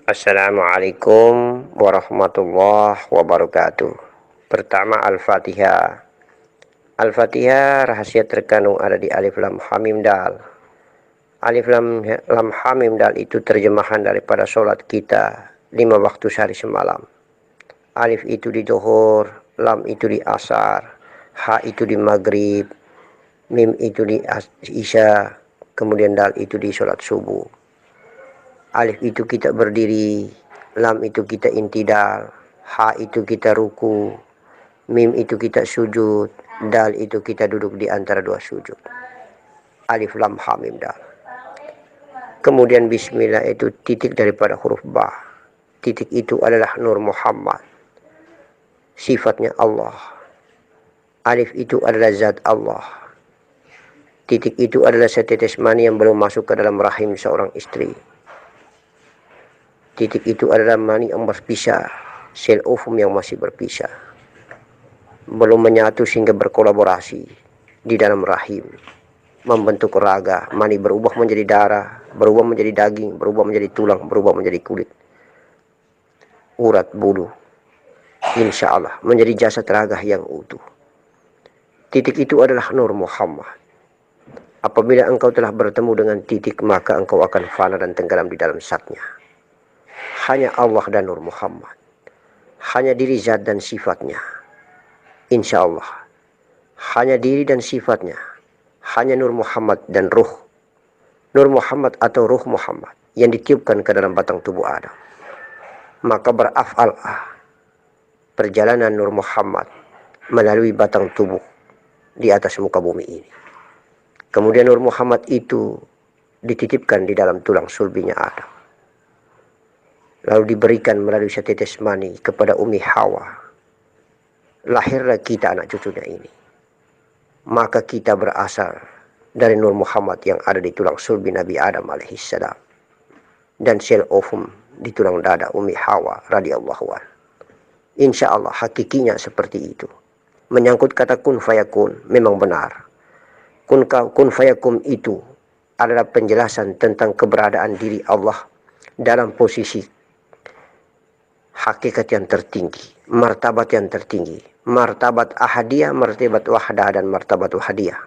Assalamualaikum warahmatullahi wabarakatuh. Pertama, Al-Fatihah. Al-Fatihah rahasia terkandung ada di Alif Lam Ha Mim Dal. Alif Lam Ha Mim Dal itu terjemahan daripada sholat kita 5 waktu sehari semalam. Alif itu di Zuhur, Lam itu di Asar, Ha itu di Maghrib, Mim itu di Isya, kemudian Dal itu di sholat subuh. Alif itu kita berdiri, Lam itu kita intidal, Ha itu kita ruku, Mim itu kita sujud, Dal itu kita duduk di antara dua sujud. Alif Lam Ha Mim Dal. Kemudian Bismillah itu titik daripada huruf Ba. Titik itu adalah Nur Muhammad, sifatnya Allah. Alif itu adalah zat Allah. Titik itu adalah setetes mani yang belum masuk ke dalam rahim seorang istri. Titik itu adalah mani yang berpisah, sel ovum yang masih berpisah, belum menyatu sehingga berkolaborasi di dalam rahim, membentuk raga. Mani berubah menjadi darah, berubah menjadi daging, berubah menjadi tulang, berubah menjadi kulit, urat, bulu, insya Allah menjadi jasad raga yang utuh. Titik itu adalah Nur Muhammad. Apabila engkau telah bertemu dengan titik, maka engkau akan fana dan tenggelam di dalam zatnya. Hanya Allah dan Nur Muhammad, hanya diri zat dan sifatnya, insya Allah. Hanya diri dan sifatnya, hanya Nur Muhammad dan ruh. Nur Muhammad atau ruh Muhammad yang ditiupkan ke dalam batang tubuh Adam. Maka beraf'alah perjalanan Nur Muhammad melalui batang tubuh di atas muka bumi ini. Kemudian Nur Muhammad itu dititipkan di dalam tulang sulbinya Adam, lalu diberikan melalui setetes mani kepada Umi Hawa. Lahirlah kita anak cucunya ini. Maka kita berasal dari Nur Muhammad yang ada di tulang sulbi Nabi Adam alaihissalam dan sel ovum di tulang dada Umi Hawa radhiyallahu an. Insya Allah hakikinya seperti itu. Menyangkut kata kun fayakun, memang benar. Kun fayakun itu adalah penjelasan tentang keberadaan diri Allah dalam posisi hakikat yang tertinggi, martabat yang tertinggi, martabat ahadiyah, martabat wahdah, dan martabat wahadiyah.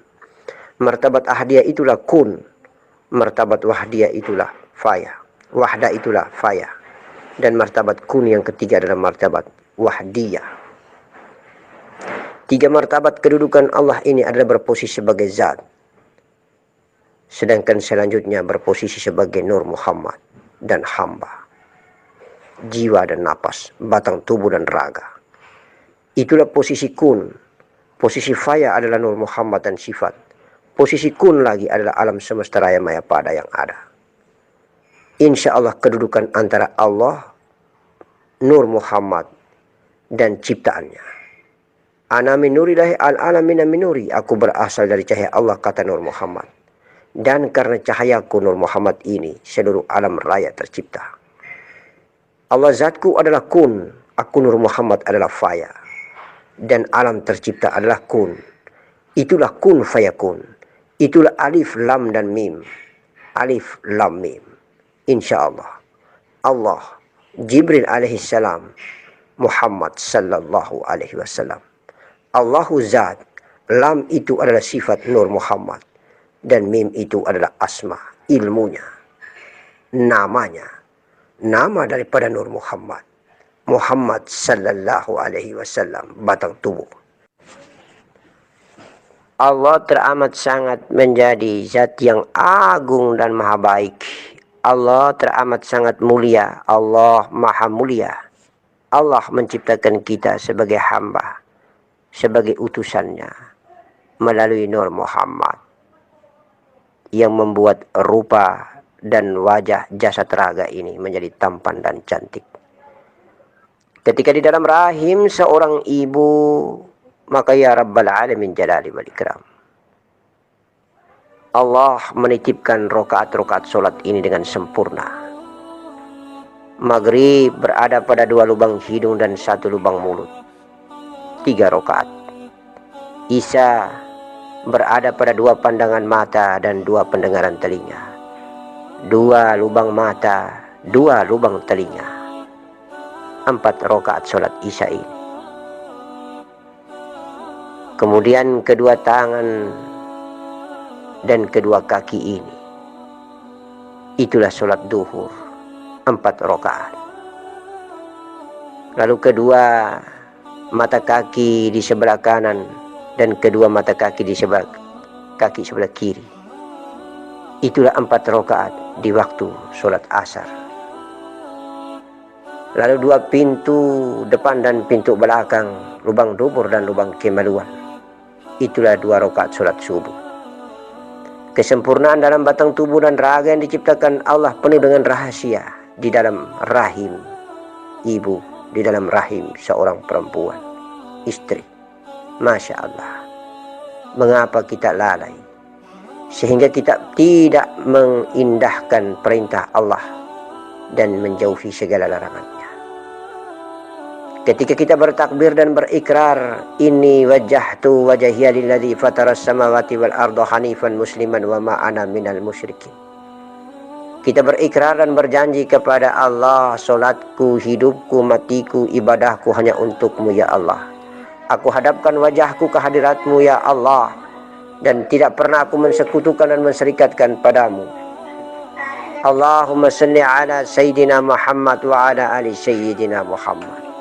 Martabat ahadiyah itulah kun, martabat wahdiyah itulah faya, wahdah itulah faya, dan martabat kun yang ketiga adalah martabat wahdiyah. Tiga martabat kedudukan Allah ini adalah berposisi sebagai zat, sedangkan selanjutnya berposisi sebagai Nur Muhammad dan hamba, jiwa dan napas, batang tubuh dan raga. Itulah posisi kun. Posisi faya adalah Nur Muhammad dan sifat. Posisi kun lagi adalah alam semesta raya maya pada yang ada. Insya Allah kedudukan antara Allah, Nur Muhammad, dan ciptaannya. Ana min nurillahi al-alamina min nuri. Aku berasal dari cahaya Allah, kata Nur Muhammad. Dan karena cahayaku Nur Muhammad ini, seluruh alam raya tercipta. Allah zatku adalah kun, aku Nur Muhammad adalah faya, dan alam tercipta adalah kun. Itulah kun fayakun. Itulah alif, lam, dan mim. Alif, lam, mim. Insya Allah. Allah, Jibril alaihissalam, Muhammad sallallahu alaihi wasallam. Allahu zat, lam itu adalah sifat Nur Muhammad, dan mim itu adalah asma, ilmunya, namanya, nama daripada Nur Muhammad, Muhammad sallallahu alaihi wasallam, batang tubuh. Allah teramat sangat menjadi zat yang agung dan maha baik. Allah teramat sangat mulia. Allah maha mulia. Allah menciptakan kita sebagai hamba, sebagai utusannya, melalui Nur Muhammad yang membuat rupa dan wajah jasad raga ini menjadi tampan dan cantik. Ketika di dalam rahim seorang ibu, maka ya Rabbal Alamin Jalali wal Ikram, Allah menitipkan rokaat-rokaat solat ini dengan sempurna. Maghrib berada pada 2 lubang hidung dan 1 lubang mulut, 3 rokaat. Isya berada pada 2 pandangan mata dan 2 pendengaran telinga, 2 lubang mata 2 lubang telinga, 4 rakaat sholat isya ini. Kemudian kedua tangan dan kedua kaki ini, itulah sholat duhur, 4 rakaat. Lalu kedua mata kaki di sebelah kanan dan kedua mata kaki di sebelah kaki sebelah kiri, itulah 4 rakaat di waktu sholat asar. Lalu 2 pintu depan dan pintu belakang, lubang dubur dan lubang kemaluan, itulah 2 rakaat sholat subuh. Kesempurnaan dalam batang tubuh dan raga yang diciptakan Allah penuh dengan rahasia di dalam rahim ibu, di dalam rahim seorang perempuan, istri. Masya Allah. Mengapa kita lalai sehingga kita tidak mengindahkan perintah Allah dan menjauhi segala larangannya? Ketika kita bertakbir dan berikrar, inni wajjahtu wajhiya lilladzi fataras samawati wal arda hanifan musliman wa ma ana minal musyrikin. Kita berikrar dan berjanji kepada Allah, solatku, hidupku, matiku, ibadahku hanya untukmu ya Allah. Aku hadapkan wajahku ke hadiratmu ya Allah, dan tidak pernah aku mensekutukan dan menserikatkan padamu. Allahumma salli ala Sayyidina Muhammad wa ala ali Sayyidina Muhammad.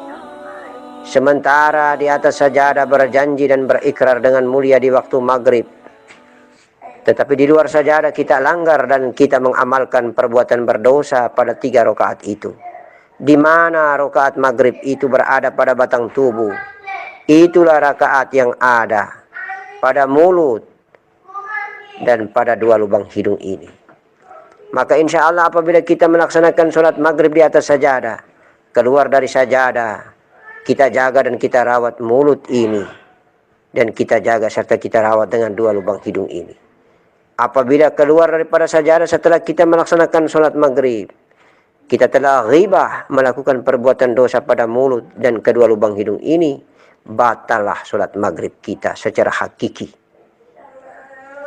Sementara di atas sajadah berjanji dan berikrar dengan mulia di waktu maghrib, tetapi di luar sajadah kita langgar dan kita mengamalkan perbuatan berdosa pada 3 rakaat itu. Di mana rakaat maghrib itu berada pada batang tubuh, itulah rakaat yang ada pada mulut dan pada 2 lubang hidung ini. Maka insya Allah apabila kita melaksanakan sholat maghrib di atas sajadah, keluar dari sajadah, kita jaga dan kita rawat mulut ini, dan kita jaga serta kita rawat dengan 2 lubang hidung ini. Apabila keluar daripada sajadah setelah kita melaksanakan sholat maghrib, kita telah ghibah, melakukan perbuatan dosa pada mulut dan kedua lubang hidung ini, batallah sholat maghrib kita secara hakiki.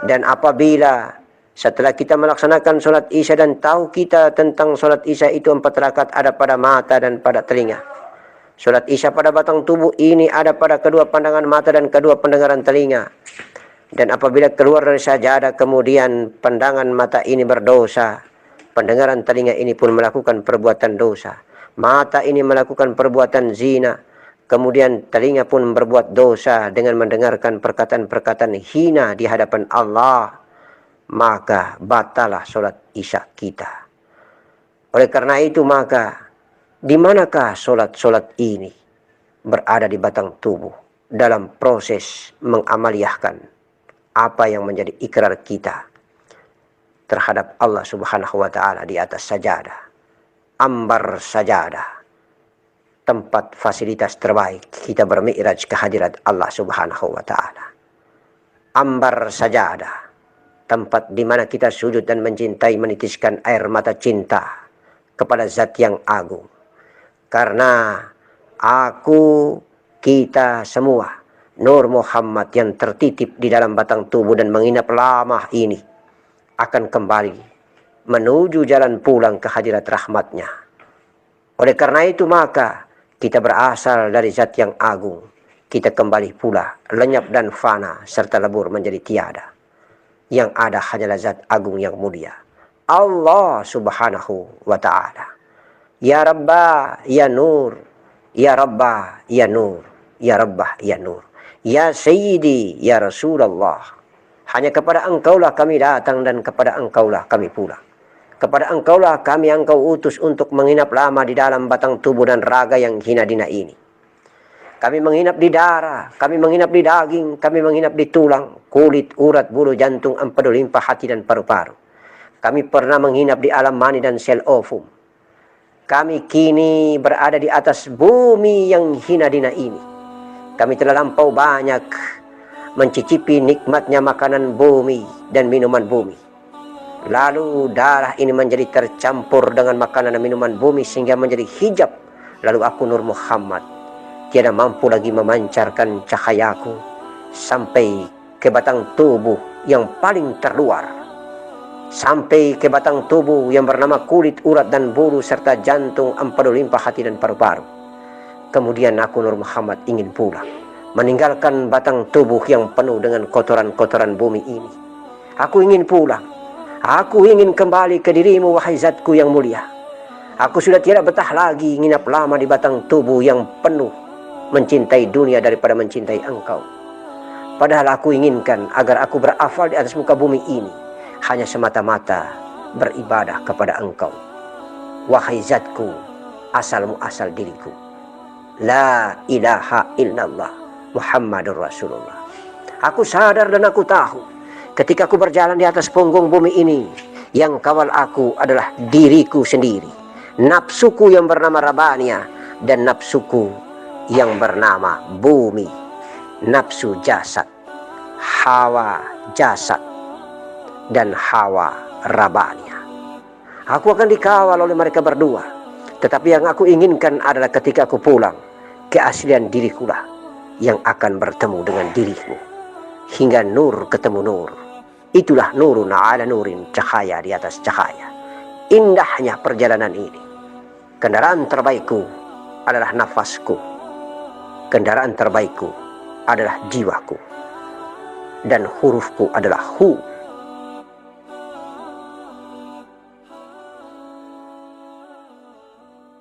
Dan apabila setelah kita melaksanakan sholat isya dan tahu kita tentang sholat isya itu 4 rakaat ada pada mata dan pada telinga, sholat isya pada batang tubuh ini ada pada kedua pandangan mata dan kedua pendengaran telinga. Dan apabila keluar dari sajadah kemudian pandangan mata ini berdosa, pendengaran telinga ini pun melakukan perbuatan dosa, mata ini melakukan perbuatan zina, kemudian telinga pun berbuat dosa dengan mendengarkan perkataan-perkataan hina di hadapan Allah, maka batalah sholat isya kita. Oleh karena itu maka di manakah sholat-sholat ini berada di batang tubuh dalam proses mengamaliyahkan apa yang menjadi ikrar kita terhadap Allah Subhanahu wa Ta'ala di atas sajadah, ambar sajadah, tempat fasilitas terbaik kita bermi'raj ke hadirat Allah Subhanahu wa Ta'ala. Ambar sajadah, tempat di mana kita sujud dan mencintai, menitiskan air mata cinta kepada Zat yang agung. Karena aku, kita semua Nur Muhammad yang tertitip di dalam batang tubuh dan menginap lama ini akan kembali menuju jalan pulang ke hadirat rahmatnya. Oleh karena itu maka kita berasal dari Zat yang agung, kita kembali pula lenyap dan fana serta lebur menjadi tiada. Yang ada hanyalah Zat agung yang mulia, Allah Subhanahu wa Ta'ala. Ya Rabbah ya Nur, ya Rabbah ya Nur, ya Rabbah ya Nur, ya Sayyidi ya Rasulullah. Hanya kepada Engkaulah kami datang dan kepada Engkaulah kami pulang. Kepada Engkaulah kami Engkau utus untuk menginap lama di dalam batang tubuh dan raga yang hina dina ini. Kami menginap di darah, kami menginap di daging, kami menginap di tulang, kulit, urat, bulu, jantung, empedu, limpa, hati dan paru-paru. Kami pernah menginap di alam mani dan sel ovum. Kami kini berada di atas bumi yang hina dina ini. Kami telah lampau banyak mencicipi nikmatnya makanan bumi dan minuman bumi. Lalu darah ini menjadi tercampur dengan makanan dan minuman bumi sehingga menjadi hijab. Lalu aku Nur Muhammad tiada mampu lagi memancarkan cahayaku sampai ke batang tubuh yang paling terluar. sampai ke batang tubuh yang bernama kulit, urat, dan bulu, serta jantung, empedu, limpa, hati, dan paru-paru. Kemudian aku Nur Muhammad ingin pulang, meninggalkan batang tubuh yang penuh dengan kotoran-kotoran bumi ini. Aku ingin pulang. Aku ingin kembali ke dirimu, wahai zatku yang mulia. Aku sudah tidak betah lagi nginap lama di batang tubuh yang penuh mencintai dunia daripada mencintai engkau. Padahal aku inginkan agar aku berafal di atas muka bumi ini hanya semata-mata beribadah kepada engkau, wahai zatku, asal muasal diriku. La ilaha illallah Muhammadur Rasulullah. Aku sadar dan aku tahu ketika aku berjalan di atas punggung bumi ini, yang kawal aku adalah diriku sendiri, nafsuku yang bernama Rabania, dan nafsuku yang bernama bumi, nafsu jasad, hawa jasad, dan hawa Rabania. Aku akan dikawal oleh mereka berdua, tetapi yang aku inginkan adalah ketika aku pulang, keaslian dirikulah yang akan bertemu dengan dirimu, hingga nur ketemu nur. Itulah nurun ala nurin, cahaya di atas cahaya. Indahnya perjalanan ini. Kendaraan terbaikku adalah nafasku, kendaraan terbaikku adalah jiwaku, dan hurufku adalah hu.